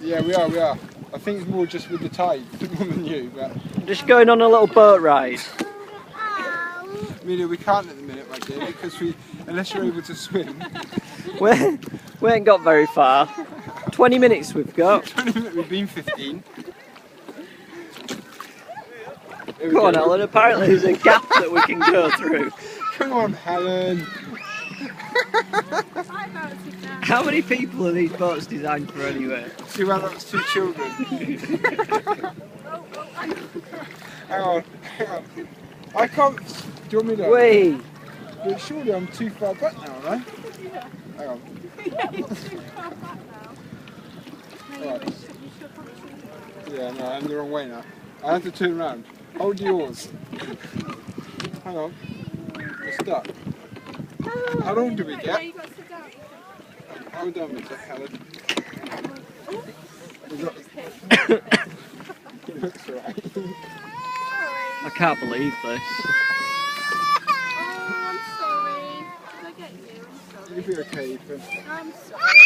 Yeah, we are. I think it's more just with the tide more than you, but... Just going on a little boat ride. Amelia, we can't at the minute, my dear, because unless you're able to swim... We ain't got very far. 20 minutes we've got. 20 minutes, we've been 15. Go on, Helen, apparently there's a gap that we can go through. Come on, Helen. How many people are these boats designed for anyway? 2 adults, 2 children. Hang on. I can't... Do you want me to... Wait. But surely I'm too far back now, am I? Yeah. Hang on. Yeah, you're too far back now. Right. Yeah, no, I'm the wrong way now. I have to turn around. Hold yours. Hang on. We're stuck. How long do we Yeah, get? you got to sit down. Hold on a sec, Helen. That's right. I can't believe this. Oh, I'm sorry. Did I get you? I'm sorry. You'll be okay, Ethan. I'm sorry.